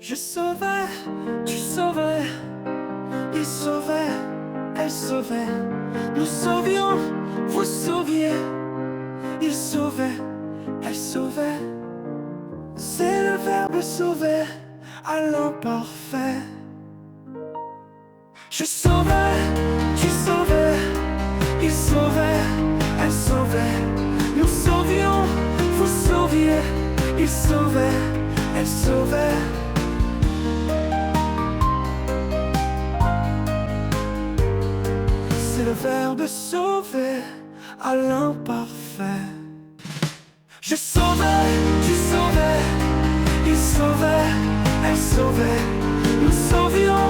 Je sauvais, tu sauvais, il sauvait, elle sauvait. Nous sauvions, vous sauviez. Il sauvait, elle sauvait. C'est le verbe sauver à l'imparfait. Je sauvais, tu sauvais, il sauvait, elle sauvait. Nous sauvions, vous sauviez. Il sauvait, elle sauvait. C'est le verbe sauver à l'imparfait. Je sauvais, tu sauvais, il sauvait, elle sauvait. Nous sauvions,